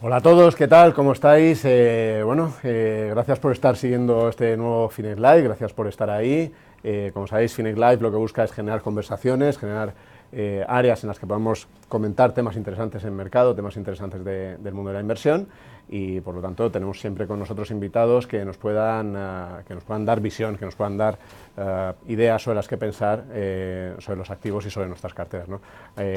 Hola a todos, ¿qué tal? ¿Cómo estáis? Gracias por estar siguiendo este nuevo Finex Live, gracias por estar ahí. Como sabéis, Finex Live lo que busca es generar conversaciones, generar áreas en las que podamos comentar temas interesantes en el mercado, temas interesantes del mundo de la inversión, y por lo tanto tenemos siempre con nosotros invitados que nos puedan dar visión, que nos puedan dar ideas sobre las que pensar sobre los activos y sobre nuestras carteras, ¿no?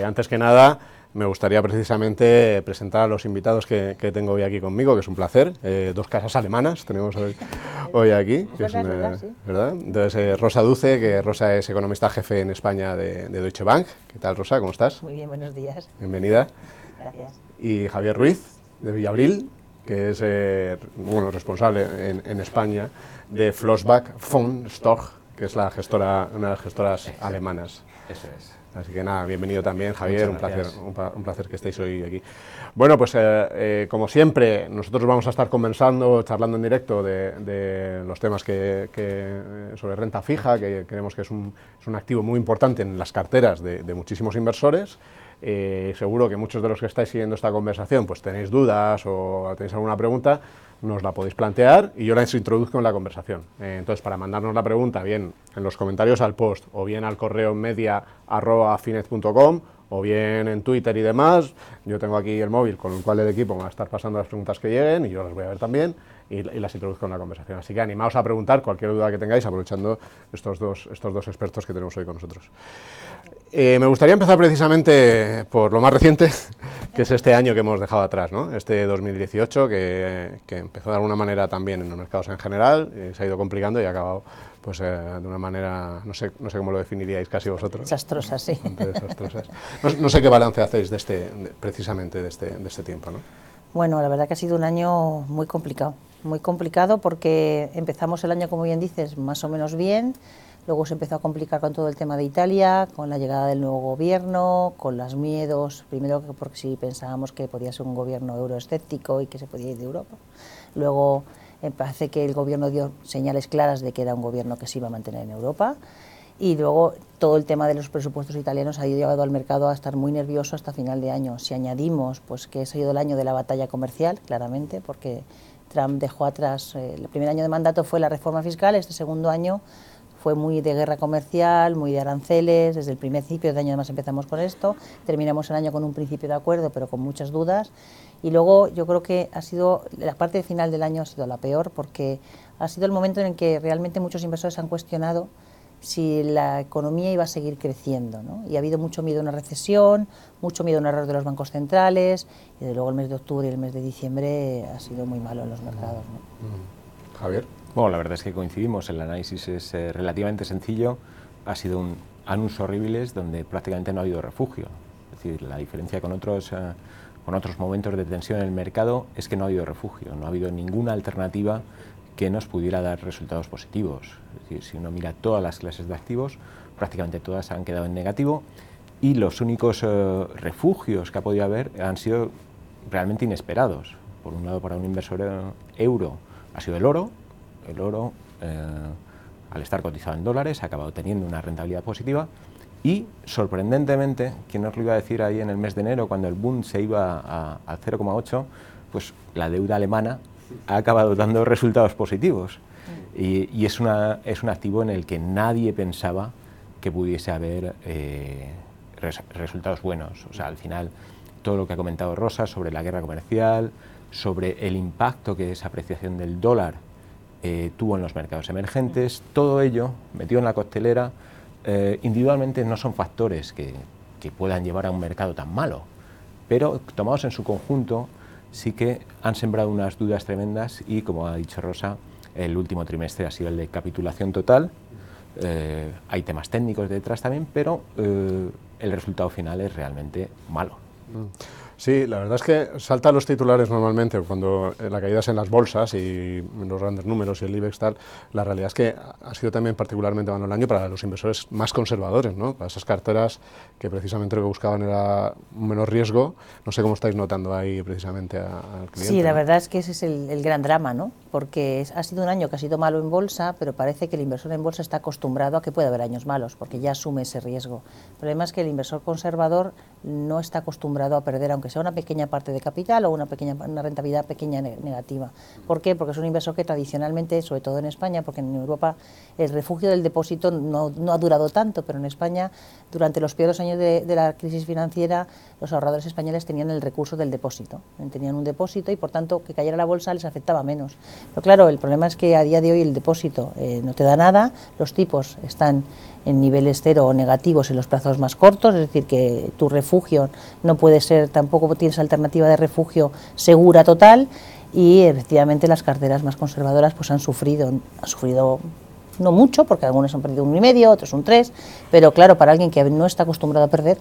Antes que nada, me gustaría precisamente presentar a los invitados que tengo hoy aquí conmigo, que es un placer. Dos casas alemanas tenemos hoy aquí, que es ¿verdad? Entonces, Rosa Duce, que Rosa es economista jefe en España de Deutsche Bank. ¿Qué tal, Rosa? ¿Cómo estás? Muy bien, buenos días. Bienvenida. Gracias. Y Javier Ruiz, de Villabril, que es responsable en España de Flossbach von Storch, que es una de las gestoras alemanas. Eso es. Así que nada, bienvenido también, Javier, un placer que estéis hoy aquí. Bueno, pues como siempre, nosotros vamos a estar conversando, charlando en directo de los temas sobre renta fija, que creemos que es un activo muy importante en las carteras de muchísimos inversores. Seguro que muchos de los que estáis siguiendo esta conversación pues tenéis dudas o tenéis alguna pregunta, nos la podéis plantear y yo las introduzco en la conversación. Entonces, para mandarnos la pregunta, bien en los comentarios al post o bien al correo media@finex.com o bien en Twitter y demás. Yo tengo aquí el móvil con el cual el equipo me va a estar pasando las preguntas que lleguen y yo las voy a ver también y las introduzco en la conversación. Así que animaos a preguntar cualquier duda que tengáis aprovechando estos dos expertos que tenemos hoy con nosotros. Me gustaría empezar precisamente por lo más reciente, que es este año que hemos dejado atrás, ¿no? Este 2018, que empezó de alguna manera también en los mercados en general, se ha ido complicando y ha acabado pues, de una manera, no sé cómo lo definiríais casi vosotros. Desastrosa, sí. Desastrosas. No sé qué balance hacéis precisamente de este tiempo, ¿no? Bueno, la verdad que ha sido un año muy complicado porque empezamos el año, como bien dices, más o menos bien. Luego se empezó a complicar con todo el tema de Italia, con la llegada del nuevo gobierno, con los miedos, primero porque sí pensábamos que podía ser un gobierno euroescéptico y que se podía ir de Europa. Luego parece que el gobierno dio señales claras de que era un gobierno que se iba a mantener en Europa. Y luego todo el tema de los presupuestos italianos ha llevado al mercado a estar muy nervioso hasta final de año. Si añadimos pues que ha sido el año de la batalla comercial, claramente, porque Trump dejó atrás, el primer año de mandato fue la reforma fiscal, este segundo año fue muy de guerra comercial, muy de aranceles, desde el principio de año además empezamos con esto, terminamos el año con un principio de acuerdo pero con muchas dudas y luego yo creo que ha sido, la parte final del año ha sido la peor porque ha sido el momento en el que realmente muchos inversores han cuestionado si la economía iba a seguir creciendo, ¿no? Y ha habido mucho miedo a una recesión, mucho miedo a un error de los bancos centrales y desde luego el mes de octubre y el mes de diciembre ha sido muy malo en los mercados, ¿no? Javier. Bueno, la verdad es que coincidimos, el análisis es relativamente sencillo, ha sido un annus horribilis donde prácticamente no ha habido refugio, es decir, la diferencia con otros momentos de tensión en el mercado es que no ha habido refugio, no ha habido ninguna alternativa que nos pudiera dar resultados positivos, es decir, si uno mira todas las clases de activos, prácticamente todas han quedado en negativo y los únicos refugios que ha podido haber han sido realmente inesperados. Por un lado, para un inversor euro ha sido el oro, al estar cotizado en dólares, ha acabado teniendo una rentabilidad positiva y, sorprendentemente, ¿quién nos lo iba a decir ahí en el mes de enero, cuando el Bund se iba al 0,8, pues la deuda alemana ha acabado dando resultados positivos y es un activo en el que nadie pensaba que pudiese haber resultados buenos. O sea, al final, todo lo que ha comentado Rosa sobre la guerra comercial, sobre el impacto que esa apreciación del dólar tuvo en los mercados emergentes, todo ello metido en la coctelera, individualmente no son factores que puedan llevar a un mercado tan malo, pero tomados en su conjunto sí que han sembrado unas dudas tremendas y, como ha dicho Rosa, el último trimestre ha sido el de capitulación total. Hay temas técnicos detrás también, pero el resultado final es realmente malo. Sí, la verdad es que salta a los titulares normalmente cuando la caída es en las bolsas y los grandes números y el IBEX tal. La realidad es que ha sido también particularmente malo el año para los inversores más conservadores, ¿no? Para esas carteras que precisamente lo que buscaban era un menor riesgo. No sé cómo estáis notando ahí precisamente al cliente. Sí, la verdad es que ese es el gran drama, ¿no? Porque ha sido un año que ha sido malo en bolsa, pero parece que el inversor en bolsa está acostumbrado a que puede haber años malos, porque ya asume ese riesgo. El problema es que el inversor conservador no está acostumbrado a perder, aunque sea una pequeña parte de capital o una rentabilidad pequeña negativa. ¿Por qué? Porque es un inversor que tradicionalmente, sobre todo en España, porque en Europa el refugio del depósito no ha durado tanto, pero en España, durante los peores años de la crisis financiera, los ahorradores españoles tenían el recurso del depósito. Tenían un depósito y, por tanto, que cayera la bolsa les afectaba menos. Pero claro, el problema es que a día de hoy el depósito no te da nada, los tipos están en niveles cero o negativos en los plazos más cortos, es decir, que tu refugio no puede ser, tampoco tienes alternativa de refugio segura total, y efectivamente las carteras más conservadoras pues han sufrido no mucho, porque algunos han perdido 1,5, otros un 3, pero claro, para alguien que no está acostumbrado a perder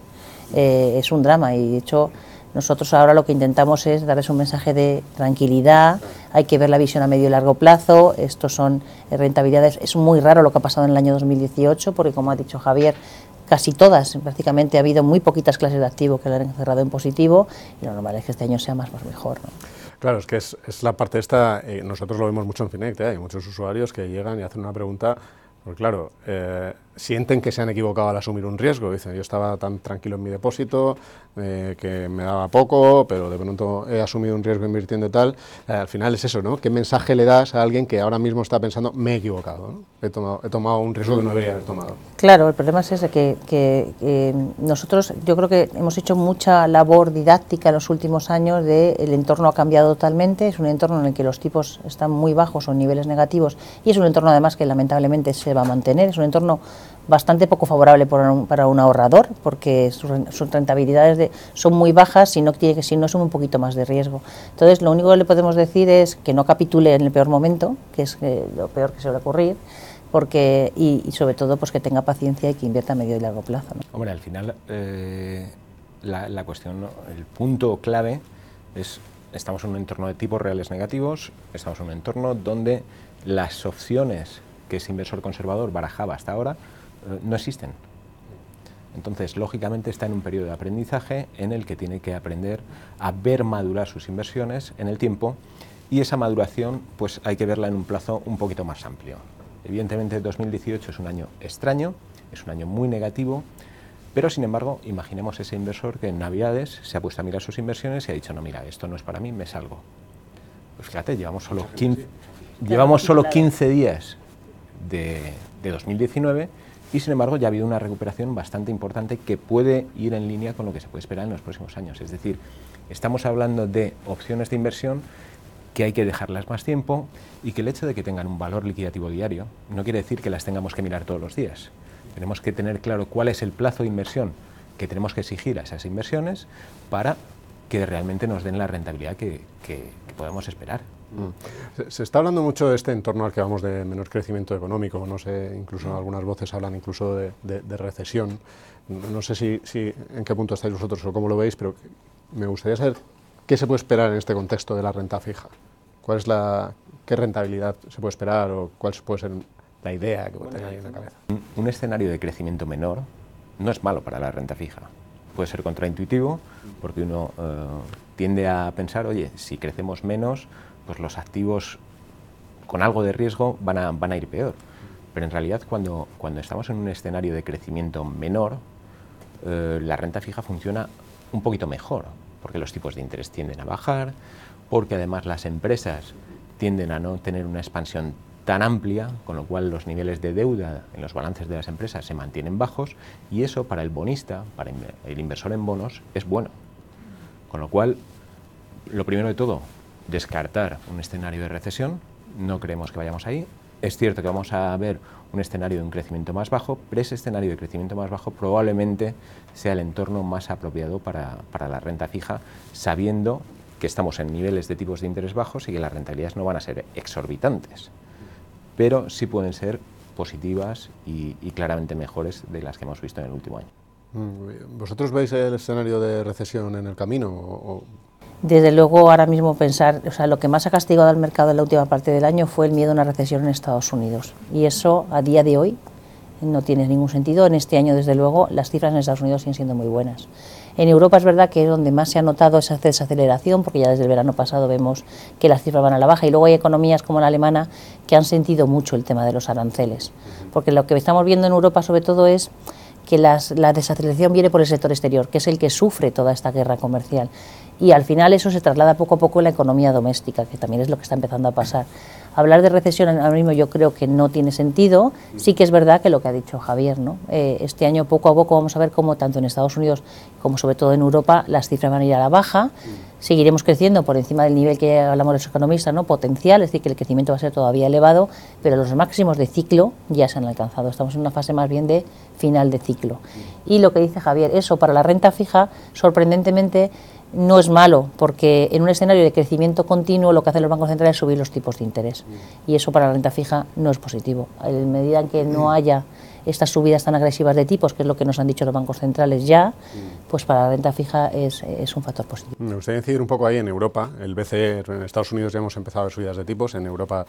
es un drama, y de hecho nosotros ahora lo que intentamos es darles un mensaje de tranquilidad, hay que ver la visión a medio y largo plazo, estos son rentabilidades, es muy raro lo que ha pasado en el año 2018, porque como ha dicho Javier, casi todas, prácticamente ha habido muy poquitas clases de activo que lo han cerrado en positivo, y lo normal es que este año sea más mejor, ¿no? Claro, es que es la parte esta, nosotros lo vemos mucho en Finect, hay muchos usuarios que llegan y hacen una pregunta, porque claro, sienten que se han equivocado al asumir un riesgo, dicen, yo estaba tan tranquilo en mi depósito, que me daba poco, pero de pronto he asumido un riesgo invirtiendo y tal, al final es eso, ¿no? ¿Qué mensaje le das a alguien que ahora mismo está pensando, me he equivocado, ¿no? He tomado un riesgo que no debería haber tomado? Claro, el problema es ese, que nosotros, yo creo que hemos hecho mucha labor didáctica en los últimos años, el entorno ha cambiado totalmente, es un entorno en el que los tipos están muy bajos o en niveles negativos, y es un entorno además que lamentablemente se va a mantener, es un entorno bastante poco favorable para un ahorrador, porque sus rentabilidades son muy bajas, si no es un poquito más de riesgo. Entonces, lo único que le podemos decir es que no capitule en el peor momento, que es lo peor que suele ocurrir, porque y sobre todo pues que tenga paciencia y que invierta a medio y largo plazo, ¿no? Hombre, al final la cuestión, ¿no? El punto clave es, estamos en un entorno de tipos reales negativos, estamos en un entorno donde las opciones que ese inversor conservador barajaba hasta ahora no existen. Entonces, lógicamente está en un periodo de aprendizaje en el que tiene que aprender a ver madurar sus inversiones en el tiempo, y esa maduración pues hay que verla en un plazo un poquito más amplio. Evidentemente 2018 es un año extraño, es un año muy negativo, pero sin embargo imaginemos ese inversor que en Navidades se ha puesto a mirar sus inversiones y ha dicho, no, mira, esto no es para mí, me salgo. Pues fíjate, llevamos solo 15 días de 2019, y sin embargo ya ha habido una recuperación bastante importante que puede ir en línea con lo que se puede esperar en los próximos años. Es decir, estamos hablando de opciones de inversión que hay que dejarlas más tiempo, y que el hecho de que tengan un valor liquidativo diario no quiere decir que las tengamos que mirar todos los días. Tenemos que tener claro cuál es el plazo de inversión que tenemos que exigir a esas inversiones para que realmente nos den la rentabilidad que podemos esperar. Se está hablando mucho de este entorno al que vamos de menor crecimiento económico, no sé, incluso algunas voces hablan incluso de recesión. No sé si en qué punto estáis vosotros o cómo lo veis, pero me gustaría saber qué se puede esperar en este contexto de la renta fija. ¿Qué rentabilidad se puede esperar, o cuál puede ser la idea que tengáis en la cabeza? Un escenario de crecimiento menor no es malo para la renta fija. Puede ser contraintuitivo, porque uno tiende a pensar, oye, si crecemos menos, pues los activos con algo de riesgo van a ir peor. Pero en realidad cuando estamos en un escenario de crecimiento menor, la renta fija funciona un poquito mejor, porque los tipos de interés tienden a bajar, porque además las empresas tienden a no tener una expansión tan amplia, con lo cual los niveles de deuda en los balances de las empresas se mantienen bajos, y eso para el bonista, para el inversor en bonos, es bueno. Con lo cual, lo primero de todo, descartar un escenario de recesión, no creemos que vayamos ahí. Es cierto que vamos a ver un escenario de un crecimiento más bajo, pero ese escenario de crecimiento más bajo probablemente sea el entorno más apropiado para la renta fija, sabiendo que estamos en niveles de tipos de interés bajos y que las rentabilidades no van a ser exorbitantes, pero sí pueden ser positivas y claramente mejores de las que hemos visto en el último año. ¿Vosotros veis el escenario de recesión en el camino? Desde luego, ahora mismo lo que más ha castigado al mercado en la última parte del año fue el miedo a una recesión en Estados Unidos, y eso a día de hoy no tiene ningún sentido. En este año, desde luego, las cifras en Estados Unidos siguen siendo muy buenas. En Europa es verdad que es donde más se ha notado esa desaceleración, porque ya desde el verano pasado vemos que las cifras van a la baja, y luego hay economías como la alemana que han sentido mucho el tema de los aranceles, porque lo que estamos viendo en Europa sobre todo es que la desaceleración viene por el sector exterior, que es el que sufre toda esta guerra comercial. Y al final eso se traslada poco a poco en la economía doméstica, que también es lo que está empezando a pasar. Hablar de recesión ahora mismo yo creo que no tiene sentido. Sí que es verdad que lo que ha dicho Javier, ¿no? Este año poco a poco vamos a ver cómo tanto en Estados Unidos como sobre todo en Europa las cifras van a ir a la baja. Seguiremos creciendo por encima del nivel que hablamos los economistas, ¿no? Potencial, es decir, que el crecimiento va a ser todavía elevado, pero los máximos de ciclo ya se han alcanzado. Estamos en una fase más bien de final de ciclo. Y lo que dice Javier, eso para la renta fija, sorprendentemente, no es malo, porque en un escenario de crecimiento continuo lo que hacen los bancos centrales es subir los tipos de interés. Y eso para la renta fija no es positivo. En medida en que no haya estas subidas tan agresivas de tipos, que es lo que nos han dicho los bancos centrales ya, pues para la renta fija es un factor positivo. Me gustaría incidir un poco ahí en Europa. El BCE, en Estados Unidos ya hemos empezado a ver subidas de tipos, en Europa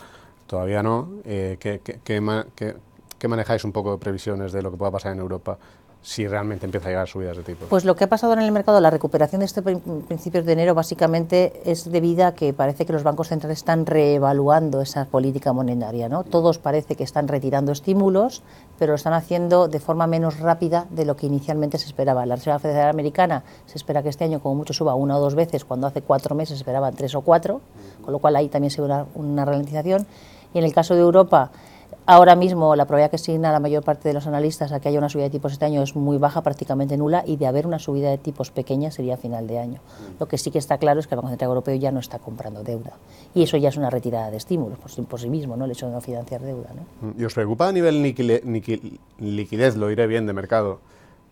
todavía no. ¿Qué manejáis un poco de previsiones de lo que pueda pasar en Europa si realmente empieza a llegar subidas de tipos? Pues lo que ha pasado en el mercado, la recuperación de este principios de enero básicamente es debida a que parece que los bancos centrales están reevaluando esa política monetaria, ¿no? Todos parece que están retirando estímulos, pero lo están haciendo de forma menos rápida de lo que inicialmente se esperaba. La Reserva Federal Americana se espera que este año como mucho suba 1 o 2 veces, cuando hace 4 meses se esperaban 3 o 4, con lo cual ahí también se ve una ralentización. Y en el caso de Europa, ahora mismo la probabilidad que asigna la mayor parte de los analistas a que haya una subida de tipos este año es muy baja, prácticamente nula, y de haber una subida de tipos pequeña sería a final de año. Lo que sí que está claro es que el Banco Central Europeo ya no está comprando deuda, y eso ya es una retirada de estímulos por sí mismo, ¿no? El hecho de no financiar deuda, ¿no? ¿Y os preocupa a nivel liquidez, lo diré bien, de mercado,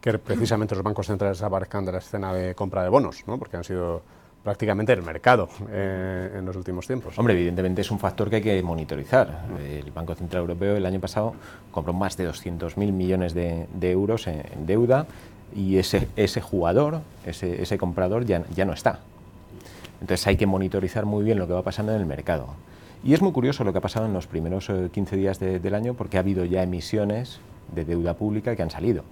que precisamente los bancos centrales aparezcan de la escena de compra de bonos, ¿no? Porque han sido prácticamente el mercado en los últimos tiempos? Hombre, evidentemente es un factor que hay que monitorizar. El Banco Central Europeo el año pasado compró más de 200.000 millones de euros en deuda, y ese jugador, ese comprador ya no está. Entonces hay que monitorizar muy bien lo que va pasando en el mercado. Y es muy curioso lo que ha pasado en los primeros 15 días del año, porque ha habido ya emisiones de deuda pública que han salido.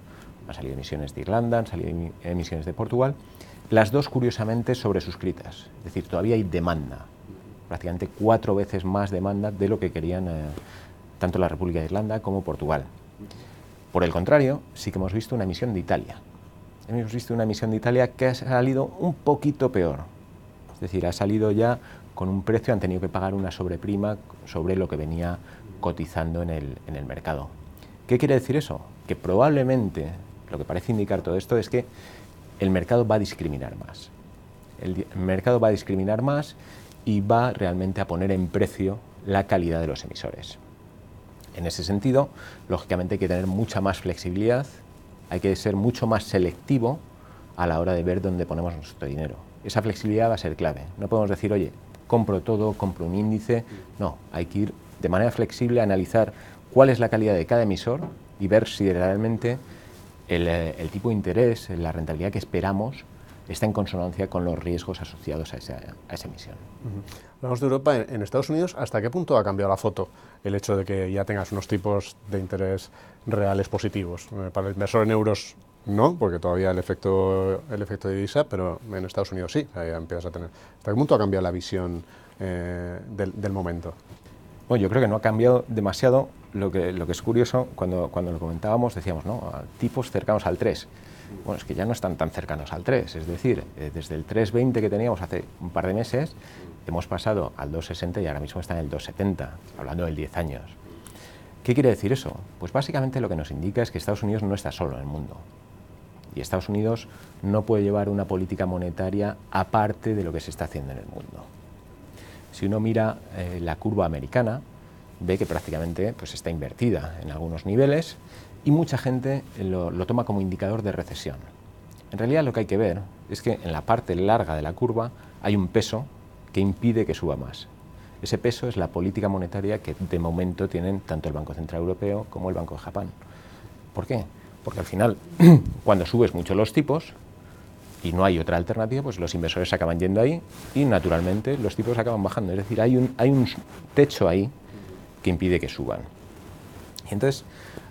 Han salido emisiones de Irlanda, han salido emisiones de Portugal, las dos curiosamente sobresuscritas. Es decir, todavía hay demanda, prácticamente 4 veces más demanda de lo que querían tanto la República de Irlanda como Portugal. Por el contrario, sí que hemos visto una emisión de Italia. Hemos visto una emisión de Italia que ha salido un poquito peor. Es decir, ha salido ya con un precio, han tenido que pagar una sobreprima sobre lo que venía cotizando en el mercado. ¿Qué quiere decir eso? Que probablemente, lo que parece indicar todo esto es que el mercado va a discriminar más. El mercado va a discriminar más y va realmente a poner en precio la calidad de los emisores. En ese sentido, lógicamente hay que tener mucha más flexibilidad, hay que ser mucho más selectivo a la hora de ver dónde ponemos nuestro dinero. Esa flexibilidad va a ser clave. No podemos decir, oye, compro todo, compro un índice. No, hay que ir de manera flexible a analizar cuál es la calidad de cada emisor y ver si realmente el tipo de interés, la rentabilidad que esperamos, está en consonancia con los riesgos asociados a esa emisión. Hablamos de Europa. En Estados Unidos, ¿hasta qué punto ha cambiado la foto el hecho de que ya tengas unos tipos de interés reales positivos? Para el inversor en euros no, porque todavía el efecto de divisa, pero en Estados Unidos sí, ya empiezas a tener. ¿Hasta qué punto ha cambiado la visión del momento? Bueno, yo creo que no ha cambiado demasiado. Lo que es curioso, cuando lo comentábamos, decíamos, ¿no?, a tipos cercanos al 3. Bueno, es que ya no están tan cercanos al 3, es decir, desde el 3,20 que teníamos hace un par de meses, hemos pasado al 2,60 y ahora mismo está en el 2,70, hablando del 10 años. ¿Qué quiere decir eso? Pues básicamente lo que nos indica es que Estados Unidos no está solo en el mundo. Y Estados Unidos no puede llevar una política monetaria aparte de lo que se está haciendo en el mundo. Si uno mira la curva americana, ve que prácticamente pues, está invertida en algunos niveles y mucha gente lo toma como indicador de recesión. En realidad lo que hay que ver es que en la parte larga de la curva hay un peso que impide que suba más. Ese peso es la política monetaria que de momento tienen tanto el Banco Central Europeo como el Banco de Japón. ¿Por qué? Porque al final, cuando subes mucho los tipos y no hay otra alternativa, pues los inversores se acaban yendo ahí y naturalmente los tipos acaban bajando. Es decir, hay un techo ahí que impide que suban. Y entonces,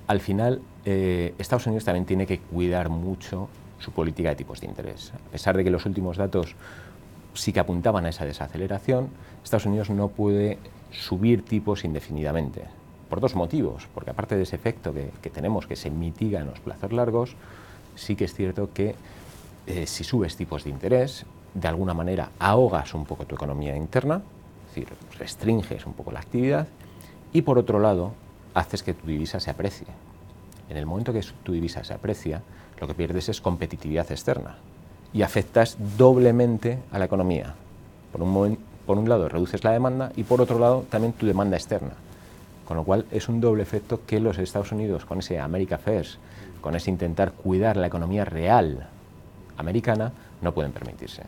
al final, Estados Unidos también tiene que cuidar mucho su política de tipos de interés. A pesar de que los últimos datos sí que apuntaban a esa desaceleración, Estados Unidos no puede subir tipos indefinidamente, por dos motivos. Porque aparte de ese efecto que tenemos, que se mitiga en los plazos largos, sí que es cierto que si subes tipos de interés, de alguna manera ahogas un poco tu economía interna, es decir, restringes un poco la actividad, y por otro lado, haces que tu divisa se aprecie. En el momento que tu divisa se aprecia, lo que pierdes es competitividad externa y afectas doblemente a la economía. Por un lado reduces la demanda y por otro lado también tu demanda externa. Con lo cual es un doble efecto que los Estados Unidos, con ese America First, con ese intentar cuidar la economía real americana, no pueden permitirse.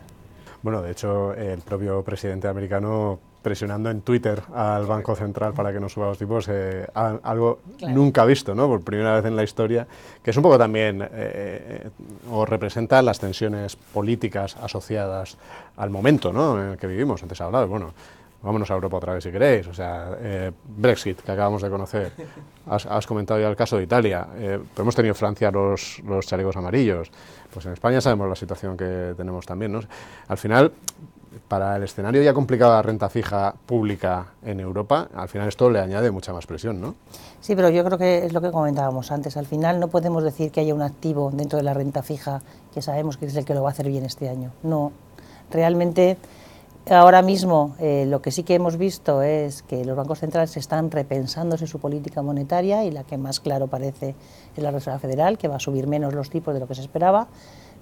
Bueno, de hecho, el propio presidente americano presionando en Twitter al Banco Central para que no suba los tipos, algo nunca visto, ¿no? Por primera vez en la historia, que es un poco también, o representa las tensiones políticas asociadas al momento, ¿no?, en el que vivimos. Antes he hablado, bueno, vámonos a Europa otra vez si queréis, o sea, Brexit, que acabamos de conocer, has comentado ya el caso de Italia, pero hemos tenido en Francia los chalecos amarillos, pues en España sabemos la situación que tenemos también, ¿no? Al final, para el escenario ya complicado de la renta fija pública en Europa, al final esto le añade mucha más presión, ¿no? Sí, pero yo creo que es lo que comentábamos antes, al final no podemos decir que haya un activo dentro de la renta fija que sabemos que es el que lo va a hacer bien este año, no, realmente. Ahora mismo lo que sí que hemos visto es que los bancos centrales están repensándose su política monetaria y la que más claro parece es la Reserva Federal, que va a subir menos los tipos de lo que se esperaba,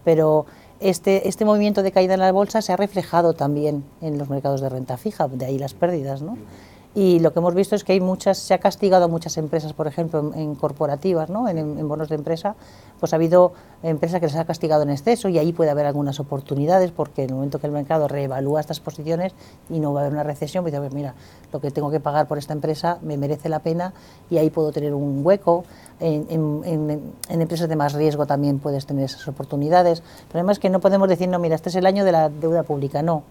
pero este movimiento de caída en la bolsa se ha reflejado también en los mercados de renta fija, de ahí las pérdidas, ¿no? Y lo que hemos visto es que se ha castigado a muchas empresas, por ejemplo, en corporativas, ¿no?, en bonos de empresa, pues ha habido empresas que les ha castigado en exceso y ahí puede haber algunas oportunidades porque en el momento que el mercado reevalúa estas posiciones y no va a haber una recesión, pues dice, mira, lo que tengo que pagar por esta empresa me merece la pena y ahí puedo tener un hueco. En empresas de más riesgo también puedes tener esas oportunidades. El problema es que no podemos decir, no, mira, este es el año de la deuda pública, no.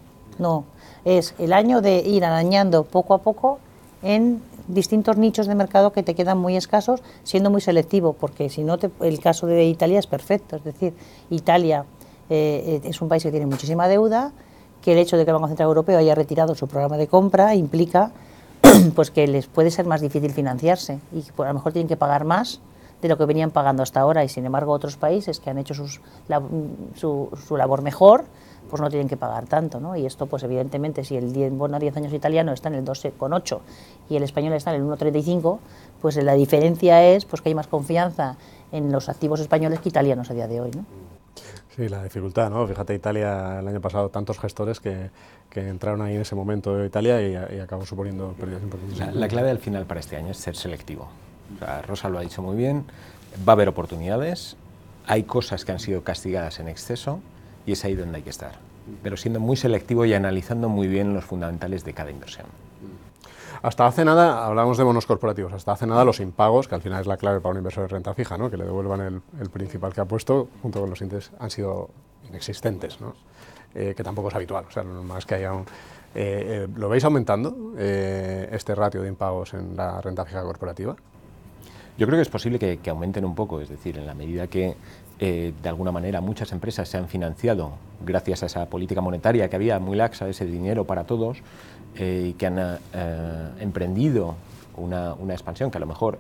Es el año de ir arañando poco a poco en distintos nichos de mercado que te quedan muy escasos, siendo muy selectivo, porque si no, el caso de Italia es perfecto, es decir, Italia es un país que tiene muchísima deuda, que el hecho de que el Banco Central Europeo haya retirado su programa de compra implica pues que les puede ser más difícil financiarse y pues, a lo mejor tienen que pagar más de lo que venían pagando hasta ahora y sin embargo otros países que han hecho su labor mejor pues no tienen que pagar tanto, ¿no? Y esto pues evidentemente si el bono a 10 años italiano está en el 2,8 y el español está en el 1,35, pues la diferencia es pues que hay más confianza en los activos españoles que italianos a día de hoy, ¿no? Sí, la dificultad, ¿no? Fíjate, Italia el año pasado tantos gestores que entraron ahí en ese momento de Italia y acabó suponiendo pérdidas importantes. La clave al final para este año es ser selectivo. O sea, Rosa lo ha dicho muy bien, va a haber oportunidades, hay cosas que han sido castigadas en exceso y es ahí donde hay que estar, pero siendo muy selectivo y analizando muy bien los fundamentales de cada inversión. Hasta hace nada, hablábamos de bonos corporativos, hasta hace nada los impagos, que al final es la clave para un inversor de renta fija, ¿no?, que le devuelvan el principal que ha puesto, junto con los intereses, han sido inexistentes, ¿no?, que tampoco es habitual, o sea, lo normal es que haya ¿lo veis aumentando este ratio de impagos en la renta fija corporativa? Yo creo que es posible que aumenten un poco, es decir, en la medida que de alguna manera muchas empresas se han financiado gracias a esa política monetaria que había muy laxa, ese dinero para todos, y que han emprendido una expansión que a lo mejor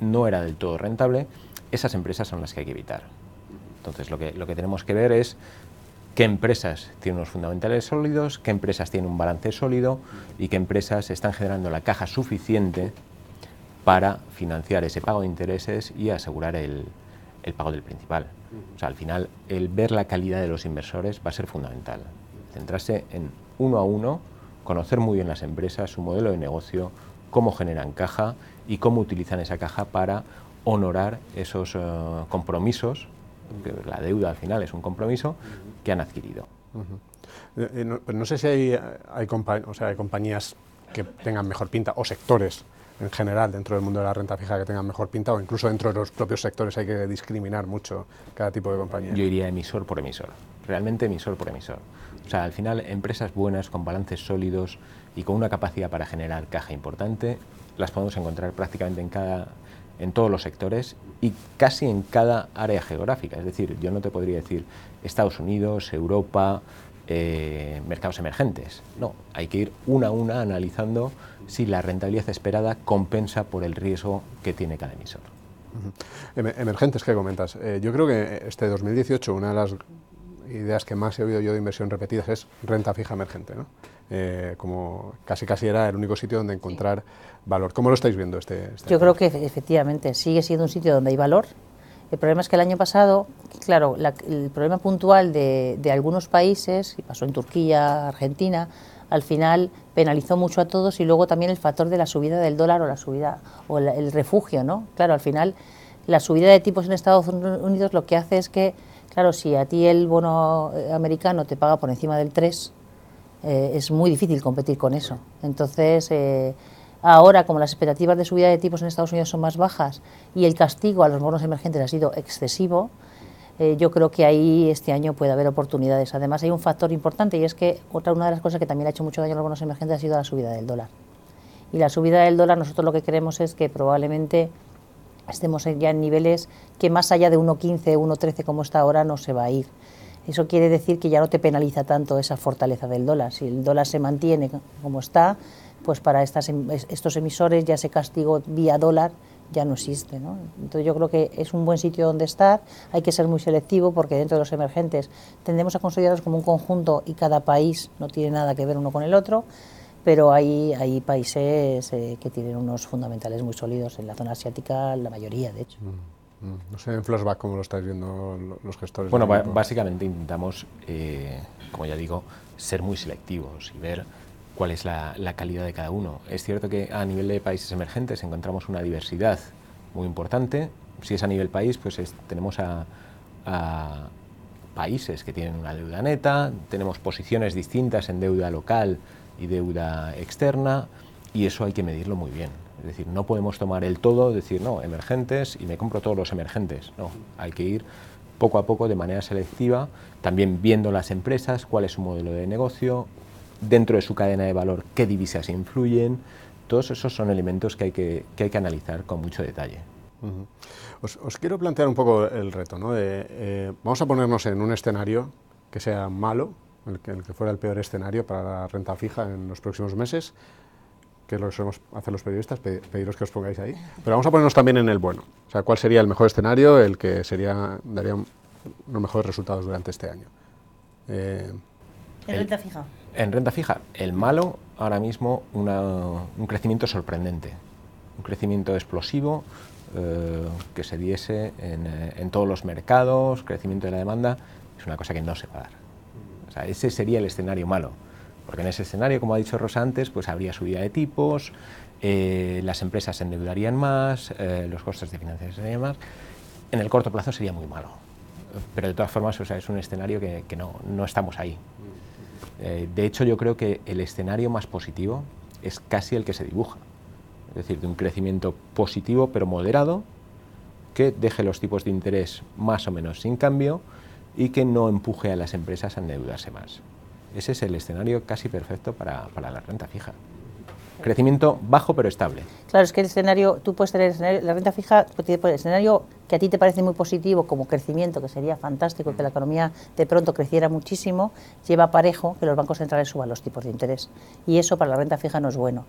no era del todo rentable, esas empresas son las que hay que evitar. Entonces lo que tenemos que ver es qué empresas tienen unos fundamentales sólidos, qué empresas tienen un balance sólido y qué empresas están generando la caja suficiente para financiar ese pago de intereses y asegurar el pago del principal. O sea, al final, el ver la calidad de los inversores va a ser fundamental. Centrarse en uno a uno, conocer muy bien las empresas, su modelo de negocio, cómo generan caja y cómo utilizan esa caja para honorar esos compromisos, que la deuda al final es un compromiso, que han adquirido. No sé si hay compañías que tengan mejor pinta o sectores en general dentro del mundo de la renta fija que tengan mejor pinta o incluso dentro de los propios sectores hay que discriminar mucho cada tipo de compañía. Yo iría emisor por emisor, realmente emisor por emisor. O sea, al final empresas buenas, con balances sólidos y con una capacidad para generar caja importante, las podemos encontrar prácticamente en todos los sectores y casi en cada área geográfica. Es decir, yo no te podría decir Estados Unidos, Europa, mercados emergentes. No, hay que ir una a una analizando si la rentabilidad esperada compensa por el riesgo que tiene cada emisor. Emergentes, ¿qué comentas? Yo creo que este 2018 una de las ideas que más he oído yo de inversión repetidas es renta fija emergente, ¿no? Como casi era el único sitio donde encontrar valor. ¿Cómo lo estáis viendo este Yo creo que efectivamente sigue siendo un sitio donde hay valor. El problema es que el año pasado, claro, el problema puntual de algunos países, y pasó en Turquía, Argentina, al final penalizó mucho a todos, y luego también el factor de la subida del dólar o la subida o el refugio, ¿no? Claro, al final la subida de tipos en Estados Unidos lo que hace es que, claro, si a ti el bono americano te paga por encima del 3, es muy difícil competir con eso. Entonces, ahora, como las expectativas de subida de tipos en Estados Unidos son más bajas y el castigo a los bonos emergentes ha sido excesivo, yo creo que ahí este año puede haber oportunidades. Además, hay un factor importante, y es que una de las cosas que también ha hecho mucho daño a los bonos emergentes ha sido la subida del dólar. Y la subida del dólar, nosotros lo que queremos es que probablemente estemos ya en niveles que más allá de 1,15, 1,13 como está ahora no se va a ir. Eso quiere decir que ya no te penaliza tanto esa fortaleza del dólar. Si el dólar se mantiene como está, pues para estos emisores ya ese castigo vía dólar ya no existe, ¿no? Entonces yo creo que es un buen sitio donde estar. Hay que ser muy selectivo, porque dentro de los emergentes tendemos a considerarlos como un conjunto y cada país no tiene nada que ver uno con el otro, pero hay países que tienen unos fundamentales muy sólidos. En la zona asiática, la mayoría, de hecho. No sé, en Flashback, ¿cómo lo estáis viendo los gestores? Bueno, básicamente intentamos, como ya digo, ser muy selectivos y ver cuál es la calidad de cada uno. Es cierto que a nivel de países emergentes encontramos una diversidad muy importante. Si es a nivel país, pues tenemos a países que tienen una deuda neta, tenemos posiciones distintas en deuda local y deuda externa, y eso hay que medirlo muy bien. Es decir, no podemos tomar el todo, decir, no, emergentes, y me compro todos los emergentes. No, hay que ir poco a poco, de manera selectiva, también viendo las empresas, cuál es su modelo de negocio, dentro de su cadena de valor, qué divisas influyen. Todos esos son elementos que hay que analizar con mucho detalle. Os quiero plantear un poco el reto, ¿no? Vamos a ponernos en un escenario que sea malo, el que fuera el peor escenario para la renta fija en los próximos meses, que es lo que solemos hacer los periodistas, pediros que os pongáis ahí. Pero vamos a ponernos también en el bueno. O sea, ¿cuál sería el mejor escenario, el que daría los mejores resultados durante este año? ¿En renta fija? En renta fija, el malo, ahora mismo, un crecimiento sorprendente. Un crecimiento explosivo, que se diese en todos los mercados, crecimiento de la demanda, es una cosa que no se va a dar. O sea, ese sería el escenario malo. Porque en ese escenario, como ha dicho Rosa antes, pues habría subida de tipos, las empresas se endeudarían más, los costes de financiación serían más. En el corto plazo sería muy malo. Pero de todas formas, o sea, es un escenario que no estamos ahí. De hecho, yo creo que el escenario más positivo es casi el que se dibuja. Es decir, de un crecimiento positivo pero moderado, que deje los tipos de interés más o menos sin cambio y que no empuje a las empresas a endeudarse más. Ese es el escenario casi perfecto para la renta fija. Crecimiento bajo pero estable. Claro, es que el escenario, tú puedes tener la renta fija, el escenario que a ti te parece muy positivo como crecimiento, que sería fantástico, que la economía de pronto creciera muchísimo, lleva parejo que los bancos centrales suban los tipos de interés. Y eso para la renta fija no es bueno.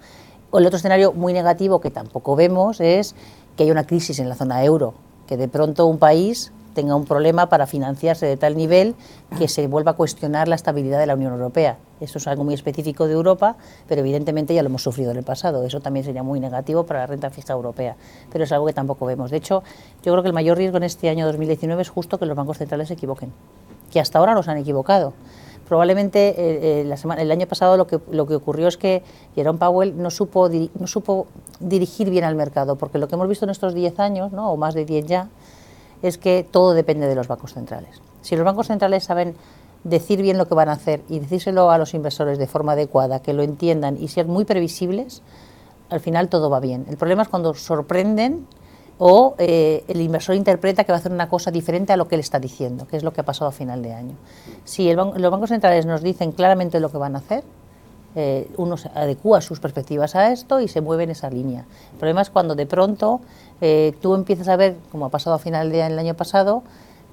O el otro escenario muy negativo que tampoco vemos es que haya una crisis en la zona euro, que de pronto un país tenga un problema para financiarse de tal nivel que se vuelva a cuestionar la estabilidad de la Unión Europea. Eso es algo muy específico de Europa, pero evidentemente ya lo hemos sufrido en el pasado. Eso también sería muy negativo para la renta fija europea, pero es algo que tampoco vemos. De hecho, yo creo que el mayor riesgo en este año 2019 es justo que los bancos centrales se equivoquen, que hasta ahora nos han equivocado. Probablemente el año pasado lo que ocurrió es que Jerome Powell no supo dirigir bien al mercado, porque lo que hemos visto en estos 10 años, ¿no?, o más de 10 ya, es que todo depende de los bancos centrales. Si los bancos centrales saben decir bien lo que van a hacer y decírselo a los inversores de forma adecuada, que lo entiendan y ser muy previsibles, al final todo va bien. El problema es cuando sorprenden o el inversor interpreta que va a hacer una cosa diferente a lo que él está diciendo, que es lo que ha pasado a final de año. Si los bancos centrales nos dicen claramente lo que van a hacer, uno adecúa sus perspectivas a esto y se mueve en esa línea. El problema es cuando de pronto tú empiezas a ver, como ha pasado a final de el año pasado,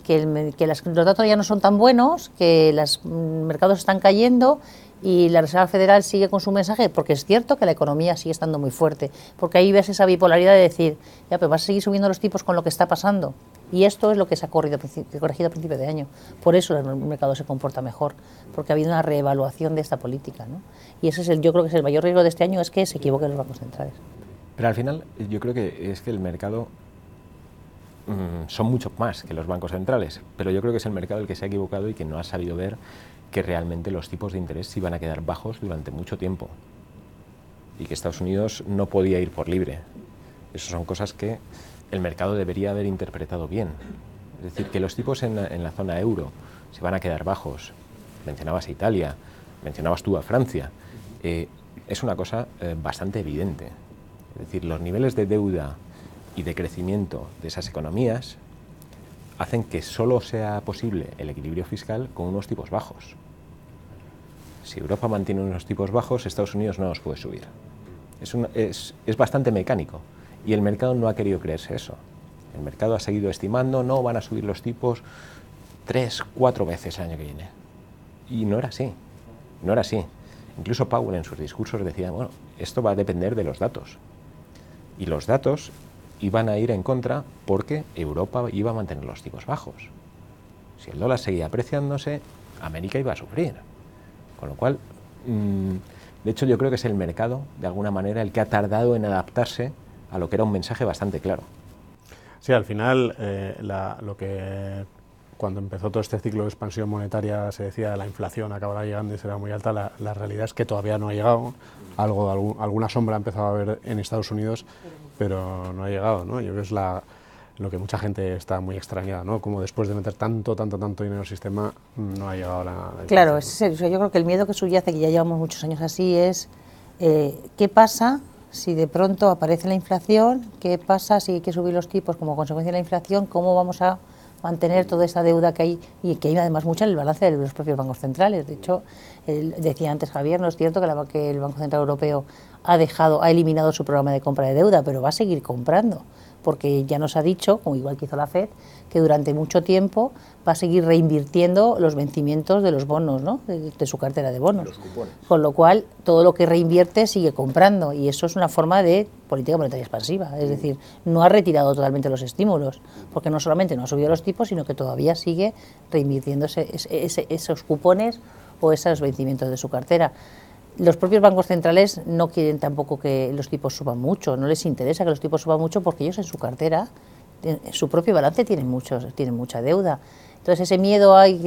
que los datos ya no son tan buenos, que los mercados están cayendo y la Reserva Federal sigue con su mensaje, porque es cierto que la economía sigue estando muy fuerte, porque ahí ves esa bipolaridad de decir, ya, pero vas a seguir subiendo los tipos con lo que está pasando. Y esto es lo que se ha corregido a principio de año. Por eso el mercado se comporta mejor, porque ha habido una reevaluación de esta política, ¿no? Y ese es yo creo que es el mayor riesgo de este año, es que se equivoquen los bancos centrales. Pero al final yo creo que es que el mercado son mucho más que los bancos centrales, pero yo creo que es el mercado el que se ha equivocado y que no ha sabido ver que realmente los tipos de interés se iban a quedar bajos durante mucho tiempo y que Estados Unidos no podía ir por libre. Esas son cosas que el mercado debería haber interpretado bien. Es decir, que los tipos en la zona euro se van a quedar bajos. Mencionabas a Italia, mencionabas tú a Francia. Es una cosa bastante evidente. Es decir, los niveles de deuda y de crecimiento de esas economías hacen que solo sea posible el equilibrio fiscal con unos tipos bajos. Si Europa mantiene unos tipos bajos, Estados Unidos no los puede subir. Es bastante mecánico y el mercado no ha querido creerse eso. El mercado ha seguido estimando, no van a subir los tipos 3, 4 veces el año que viene. Y no era así, no era así. Incluso Powell en sus discursos decía, bueno, esto va a depender de los datos. Y los datos iban a ir en contra porque Europa iba a mantener los tipos bajos. Si el dólar seguía apreciándose, América iba a sufrir. Con lo cual, de hecho yo creo que es el mercado, de alguna manera, el que ha tardado en adaptarse a lo que era un mensaje bastante claro. Sí, al final, lo que cuando empezó todo este ciclo de expansión monetaria se decía la inflación acabará llegando y será muy alta, la realidad es que todavía no ha llegado. Alguna sombra ha empezado a haber en Estados Unidos, pero no ha llegado, ¿no? Yo creo que es lo que mucha gente está muy extrañada, ¿no? Como después de meter tanto dinero en el sistema, no ha llegado la inflación. Claro, es serio. O sea, yo creo que el miedo que subyace, que ya llevamos muchos años así, es ¿qué pasa si de pronto aparece la inflación? ¿Qué pasa si hay que subir los tipos como consecuencia de la inflación? ¿Cómo vamos a mantener toda esa deuda que hay y que hay además mucha en el balance de los propios bancos centrales? De hecho, decía antes Javier, no es cierto que el Banco Central Europeo ha eliminado su programa de compra de deuda, pero va a seguir comprando, porque ya nos ha dicho, como igual que hizo la FED, que durante mucho tiempo va a seguir reinvirtiendo los vencimientos de los bonos, ¿no? de su cartera de bonos. Los cupones. Con lo cual, todo lo que reinvierte sigue comprando, y eso es una forma de política monetaria expansiva. Es decir, no ha retirado totalmente los estímulos, porque no solamente no ha subido los tipos, sino que todavía sigue reinvirtiendo esos cupones o esos vencimientos de su cartera. Los propios bancos centrales no quieren tampoco que los tipos suban mucho, no les interesa que los tipos suban mucho porque ellos en su cartera, en su propio balance tienen mucha deuda. Entonces ese miedo hay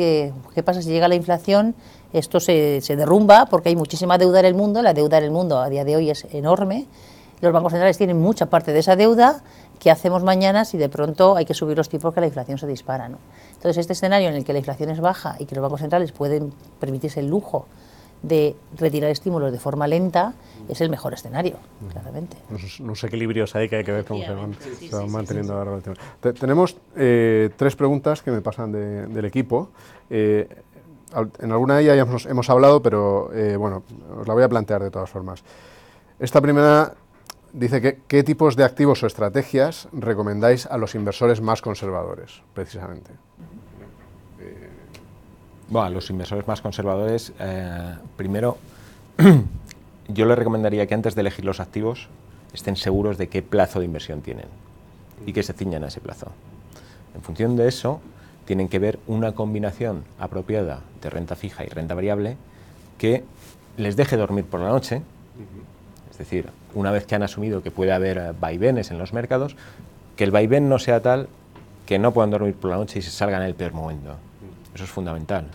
¿qué pasa si llega la inflación? Esto se derrumba porque hay muchísima deuda en el mundo, la deuda en el mundo a día de hoy es enorme, los bancos centrales tienen mucha parte de esa deuda. ¿Qué hacemos mañana si de pronto hay que subir los tipos porque la inflación se dispara, ¿no? Entonces este escenario en el que la inflación es baja y que los bancos centrales pueden permitirse el lujo de retirar estímulos de forma lenta, es el mejor escenario, claramente. Unos equilibrios ahí que hay que ver cómo se van manteniendo a lo largo del tiempo. Tenemos 3 preguntas que me pasan del equipo. En alguna de ellas hemos hablado, pero bueno, os la voy a plantear de todas formas. Esta primera dice que ¿qué tipos de activos o estrategias recomendáis a los inversores más conservadores, precisamente? Bueno, a los inversores más conservadores, primero, yo les recomendaría que antes de elegir los activos estén seguros de qué plazo de inversión tienen y que se ciñan a ese plazo. En función de eso, tienen que ver una combinación apropiada de renta fija y renta variable que les deje dormir por la noche. Es decir, una vez que han asumido que puede haber vaivenes en los mercados, que el vaivén no sea tal que no puedan dormir por la noche y se salgan en el peor momento. Eso es fundamental.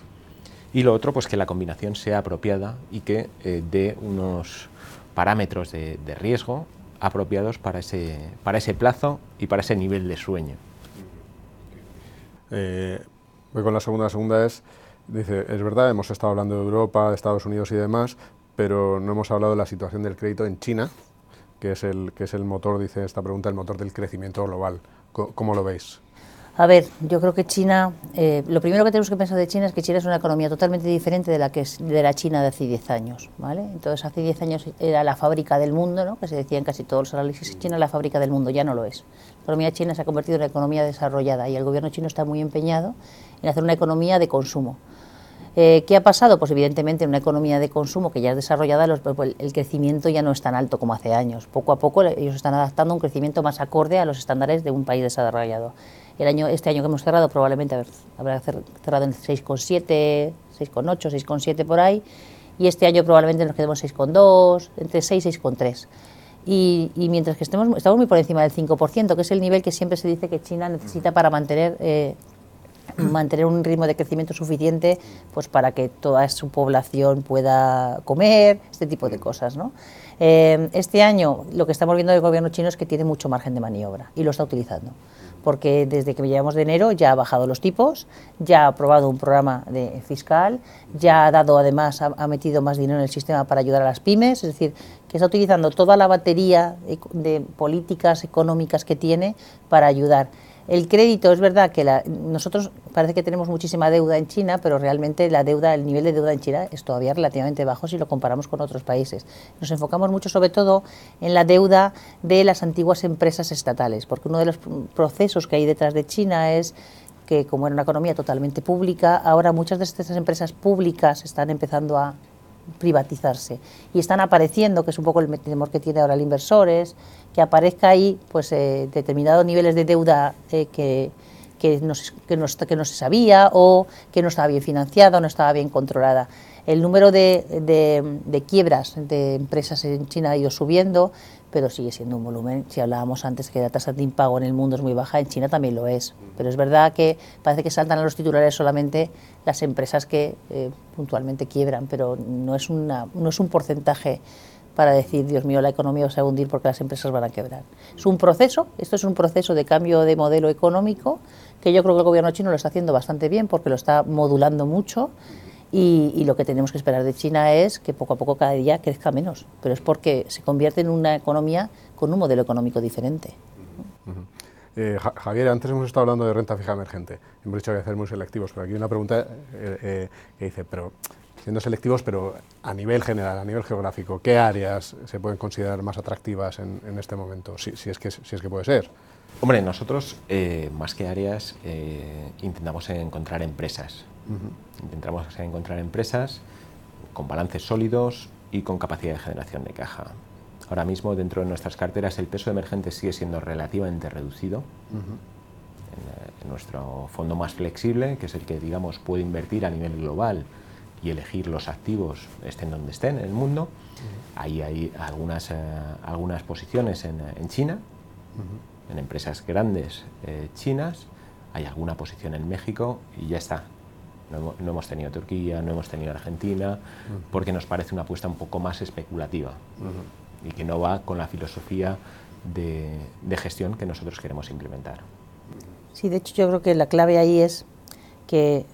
Y lo otro, pues que la combinación sea apropiada y que dé unos parámetros de riesgo apropiados para ese plazo y para ese nivel de sueño. Voy con la segunda. La segunda dice, es verdad, hemos estado hablando de Europa, de Estados Unidos y demás, pero no hemos hablado de la situación del crédito en China, que es el motor, dice esta pregunta, el motor del crecimiento global. ¿Cómo lo veis? A ver, yo creo que China, lo primero que tenemos que pensar de China es que China es una economía totalmente diferente de la China de hace 10 años, ¿vale? Entonces hace 10 años era la fábrica del mundo, ¿no? Que se decía en casi todos los análisis, China es la fábrica del mundo, ya no lo es. La economía china se ha convertido en una economía desarrollada y el gobierno chino está muy empeñado en hacer una economía de consumo. ¿Qué ha pasado? Pues evidentemente en una economía de consumo que ya es desarrollada el crecimiento ya no es tan alto como hace años. Poco a poco ellos están adaptando un crecimiento más acorde a los estándares de un país desarrollado. Este año que hemos cerrado probablemente habrá cerrado en 6,7, 6,8, 6,7 por ahí, y este año probablemente nos quedemos 6,2, entre 6 y 6,3. Y mientras que estamos muy por encima del 5%, que es el nivel que siempre se dice que China necesita para mantener un ritmo de crecimiento suficiente, pues para que toda su población pueda comer, este tipo de cosas, ¿no? Este año lo que estamos viendo del gobierno chino es que tiene mucho margen de maniobra y lo está utilizando, porque desde que llevamos de enero ya ha bajado los tipos, ya ha aprobado un programa fiscal, ya ha dado, además, ha metido más dinero en el sistema para ayudar a las pymes, es decir, que está utilizando toda la batería de políticas económicas que tiene para ayudar. El crédito, es verdad que nosotros parece que tenemos muchísima deuda en China, pero realmente el nivel de deuda en China es todavía relativamente bajo si lo comparamos con otros países. Nos enfocamos mucho sobre todo en la deuda de las antiguas empresas estatales, porque uno de los procesos que hay detrás de China es que, como era una economía totalmente pública, ahora muchas de estas empresas públicas están empezando a privatizarse y están apareciendo, que es un poco el temor que tiene ahora el inversor, es que aparezca ahí pues determinados niveles de deuda que no se sabía, o que no estaba bien financiada o no estaba bien controlada. El número de quiebras de empresas en China ha ido subiendo, pero sigue siendo un volumen. Si hablábamos antes que la tasa de impago en el mundo es muy baja, en China también lo es. Pero es verdad que parece que saltan a los titulares solamente las empresas que puntualmente quiebran, pero no es un porcentaje para decir, Dios mío, la economía se va a hundir porque las empresas van a quebrar. Es un proceso, esto es un proceso de cambio de modelo económico que yo creo que el gobierno chino lo está haciendo bastante bien porque lo está modulando mucho. Y lo que tenemos que esperar de China es que poco a poco cada día crezca menos, pero es porque se convierte en una economía con un modelo económico diferente. Javier, antes hemos estado hablando de renta fija emergente, hemos dicho que hay que ser muy selectivos, pero aquí hay una pregunta que dice, pero siendo selectivos, pero a nivel general, a nivel geográfico, ¿qué áreas se pueden considerar más atractivas en este momento, si es que puede ser? Hombre, nosotros, más que áreas, intentamos encontrar empresas. Intentamos encontrar empresas con balances sólidos y con capacidad de generación de caja. Ahora mismo, dentro de nuestras carteras, el peso de emergentes sigue siendo relativamente reducido. En nuestro fondo más flexible, que es el que, digamos, puede invertir a nivel global y elegir los activos estén donde estén en el mundo, ahí hay algunas posiciones en China, en empresas grandes chinas, hay alguna posición en México y ya está. No hemos tenido Turquía, no hemos tenido Argentina, porque nos parece una apuesta un poco más especulativa y que no va con la filosofía de gestión que nosotros queremos implementar. Sí, de hecho yo creo que la clave ahí es que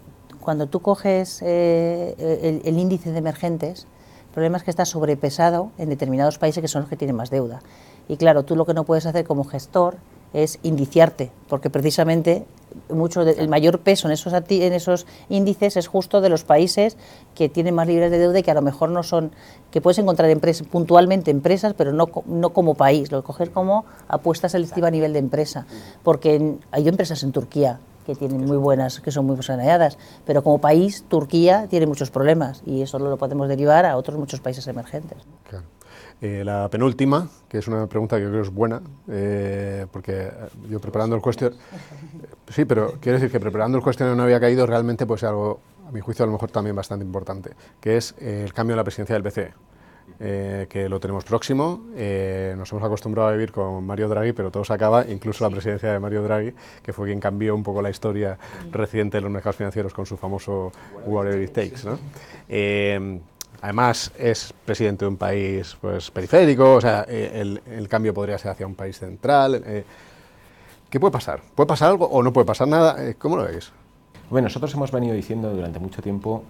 cuando tú coges el índice de emergentes, el problema es que está sobrepesado en determinados países que son los que tienen más deuda. Y claro, tú lo que no puedes hacer como gestor es indiciarte, porque precisamente el mayor peso en esos índices es justo de los países que tienen más niveles de deuda y que a lo mejor no son, que puedes encontrar puntualmente empresas, pero no como país, lo coges como apuesta selectiva a nivel de empresa, porque hay empresas en Turquía que tienen muy buenas, que son muy saneadas, pero como país Turquía tiene muchos problemas y eso lo podemos derivar a otros muchos países emergentes. Claro. La penúltima, que es una pregunta que yo creo es buena, porque yo preparando el cuestionario, sí, pero quiero decir que preparando el cuestionario no había caído realmente, pues algo, a mi juicio, a lo mejor también bastante importante, que es el cambio de la presidencia del BCE, que lo tenemos próximo. Nos hemos acostumbrado a vivir con Mario Draghi, pero todo se acaba, incluso la presidencia de Mario Draghi, que fue quien cambió un poco la historia reciente de los mercados financieros con su famoso whatever it takes, ¿no? Además, es presidente de un país pues periférico, o sea, el cambio podría ser hacia un país central. ¿Qué puede pasar? ¿Puede pasar algo o no puede pasar nada? ¿Cómo lo veis? Bueno, nosotros hemos venido diciendo durante mucho tiempo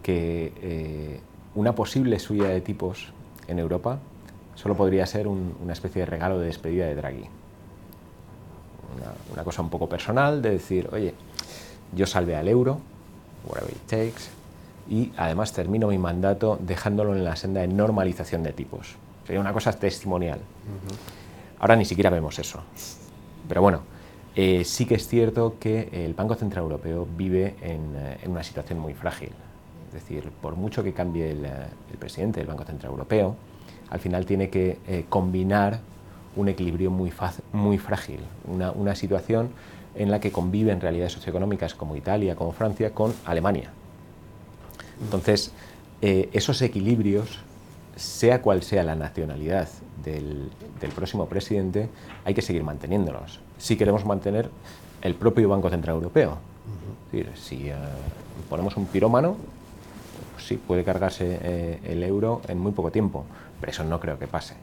que una posible subida de tipos en Europa solo podría ser una especie de regalo de despedida de Draghi. Una cosa un poco personal de decir, oye, yo salvé al euro, whatever it takes, y además termino mi mandato dejándolo en la senda de normalización de tipos. Sería una cosa testimonial. Ahora ni siquiera vemos eso. Pero bueno, sí que es cierto que el Banco Central Europeo vive en una situación muy frágil. Es decir, por mucho que cambie el presidente del Banco Central Europeo, al final tiene que combinar un equilibrio muy frágil, una situación en la que conviven realidades socioeconómicas como Italia, como Francia, con Alemania. Entonces, esos equilibrios, sea cual sea la nacionalidad del próximo presidente, hay que seguir manteniéndolos. Si queremos mantener el propio Banco Central Europeo. Es decir, si ponemos un pirómano, pues sí, puede cargarse el euro en muy poco tiempo, pero eso no creo que pase.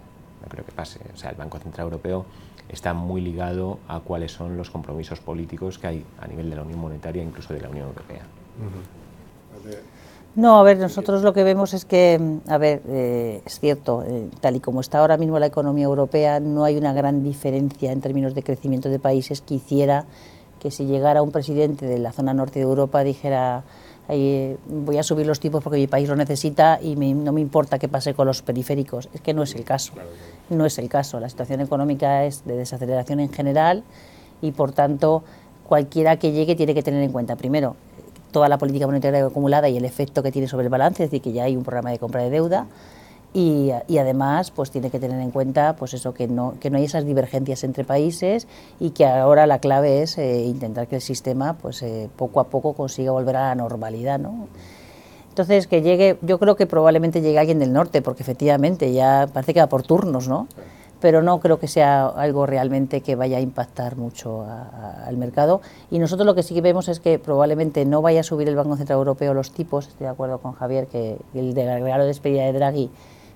No creo que pase. O sea, el Banco Central Europeo está muy ligado a cuáles son los compromisos políticos que hay a nivel de la Unión Monetaria, incluso de la Unión Europea. No, a ver, nosotros lo que vemos es que, a ver, es cierto, tal y como está ahora mismo la economía europea, no hay una gran diferencia en términos de crecimiento de países que hiciera que si llegara un presidente de la zona norte de Europa dijera voy a subir los tipos porque mi país lo necesita y no me importa qué pase con los periféricos. Es que no es el caso, no es el caso. La situación económica es de desaceleración en general y, por tanto, cualquiera que llegue tiene que tener en cuenta, primero, toda la política monetaria acumulada y el efecto que tiene sobre el balance, es decir, que ya hay un programa de compra de deuda y además pues tiene que tener en cuenta pues eso, que no hay esas divergencias entre países y que ahora la clave es intentar que el sistema pues poco a poco consiga volver a la normalidad, ¿no? Entonces, que llegue, yo creo que probablemente llegue alguien del norte, porque efectivamente ya parece que va por turnos, ¿no? Pero no creo que sea algo realmente que vaya a impactar mucho al mercado. Y nosotros lo que sí que vemos es que probablemente no vaya a subir el Banco Central Europeo los tipos. Estoy de acuerdo con Javier que el regalo de despedida de Draghi,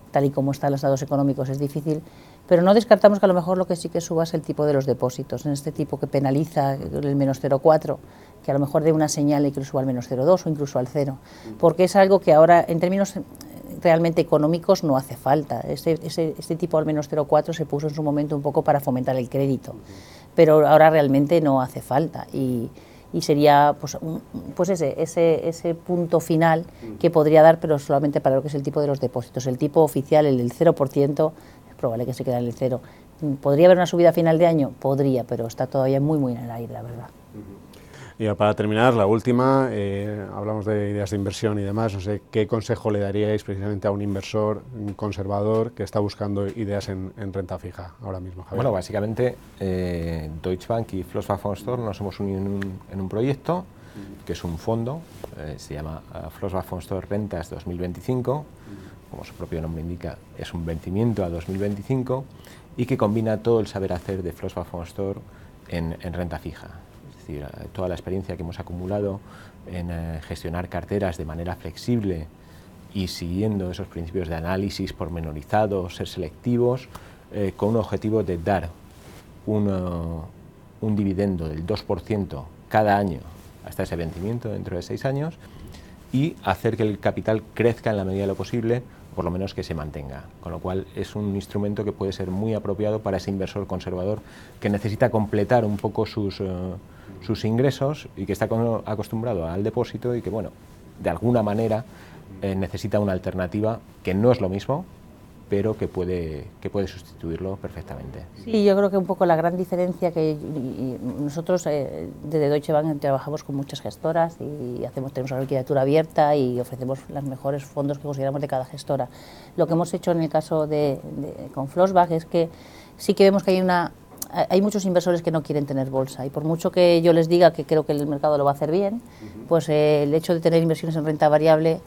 tal y como están los datos económicos, es difícil. Pero no descartamos que a lo mejor lo que sí que suba es el tipo de los depósitos, en este tipo que penaliza el menos 0,4, que a lo mejor dé una señal y que lo suba al menos 0,2 o incluso al 0. Porque es algo que ahora, en términos realmente económicos, no hace falta. Este tipo al menos 0,4 se puso en su momento un poco para fomentar el crédito, pero ahora realmente no hace falta y sería pues ese punto final que podría dar, pero solamente para lo que es el tipo de los depósitos. El tipo oficial, el del 0%, es probable que se quede en el 0. ¿Podría haber una subida a final de año? Podría, pero está todavía muy en el aire, la verdad. Y para terminar, la última, hablamos de ideas de inversión y demás, no sé, ¿qué consejo le daríais precisamente a un inversor, un conservador, que está buscando ideas en renta fija ahora mismo, Javier? Bueno, básicamente Deutsche Bank y Flossbach-Fondstorff nos hemos unido en un proyecto, que es un fondo, se llama Flossbach-Fondstorff Rentas 2025, como su propio nombre indica, es un vencimiento a 2025, y que combina todo el saber hacer de Flossbach-Fondstorff en renta fija. Es decir, toda la experiencia que hemos acumulado en gestionar carteras de manera flexible y siguiendo esos principios de análisis pormenorizados, ser selectivos, con un objetivo de dar un dividendo del 2% cada año hasta ese vencimiento dentro de 6 años y hacer que el capital crezca en la medida de lo posible, por lo menos que se mantenga. Con lo cual es un instrumento que puede ser muy apropiado para ese inversor conservador que necesita completar un poco sus ingresos y que está acostumbrado al depósito y que, bueno, de alguna manera necesita una alternativa que no es lo mismo, pero que puede sustituirlo perfectamente. Sí, yo creo que un poco la gran diferencia que nosotros desde Deutsche Bank trabajamos con muchas gestoras y tenemos una arquitectura abierta y ofrecemos los mejores fondos que consideramos de cada gestora. Lo que hemos hecho en el caso con Flossbach es que sí que vemos que hay muchos inversores que no quieren tener bolsa y por mucho que yo les diga que creo que el mercado lo va a hacer bien, pues el hecho de tener inversiones en renta variable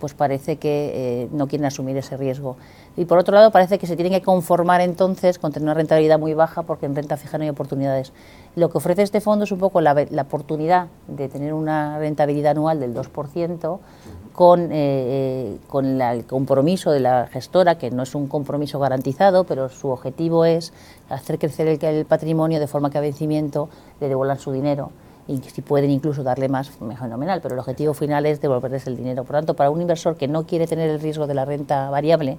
pues parece que no quieren asumir ese riesgo. Y por otro lado parece que se tienen que conformar entonces con tener una rentabilidad muy baja porque en renta fija no hay oportunidades. Lo que ofrece este fondo es un poco la oportunidad de tener una rentabilidad anual del 2% con el compromiso de la gestora, que no es un compromiso garantizado, pero su objetivo es hacer crecer el patrimonio de forma que a vencimiento le devuelvan su dinero. Y si pueden incluso darle más, fenomenal, pero el objetivo final es devolverles el dinero. Por lo tanto, para un inversor que no quiere tener el riesgo de la renta variable,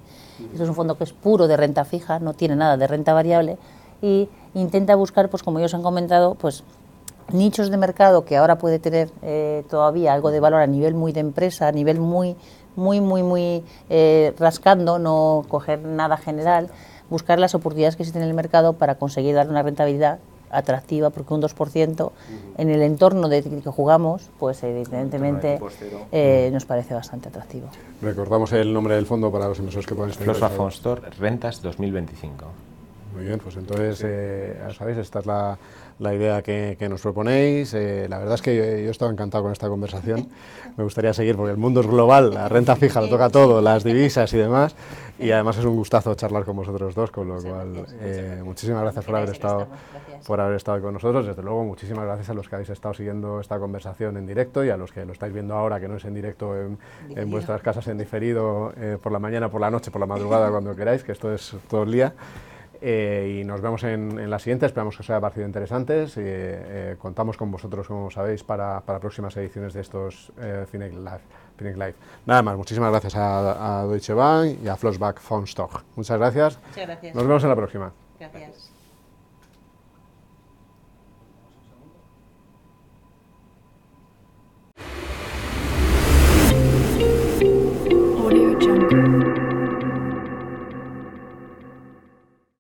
esto es un fondo que es puro de renta fija, no tiene nada de renta variable, y intenta buscar, pues como ellos han comentado, pues nichos de mercado que ahora puede tener todavía algo de valor a nivel muy de empresa, a nivel muy rascando, no coger nada general, buscar las oportunidades que existen en el mercado para conseguir dar una rentabilidad atractiva, porque un 2% en el entorno de que jugamos, pues evidentemente nos parece bastante atractivo. Recordamos el nombre del fondo para los inversores que puedan estar Flossbach-Fondstorff Rentas 2025. Muy bien, pues entonces, ya sabéis, esta es la idea que nos proponéis. La verdad es que yo he estado encantado con esta conversación. Me gustaría seguir porque el mundo es global, la renta fija lo toca todo, las divisas y demás. Y además es un gustazo charlar con vosotros dos, con lo cual muchísimas gracias por haber estado con nosotros. Desde luego, muchísimas gracias a los que habéis estado siguiendo esta conversación en directo y a los que lo estáis viendo ahora, que no es en directo en vuestras casas, en diferido, por la mañana, por la noche, por la madrugada, cuando queráis, que esto es todo el día. Y nos vemos en la siguiente, esperamos que os haya parecido interesantes. Contamos con vosotros, como sabéis, para próximas ediciones de estos Finex Live. Nada más, muchísimas gracias a Deutsche Bank y a Flossbach Fonstock. Muchas gracias. Muchas gracias. Nos vemos en la próxima. Gracias.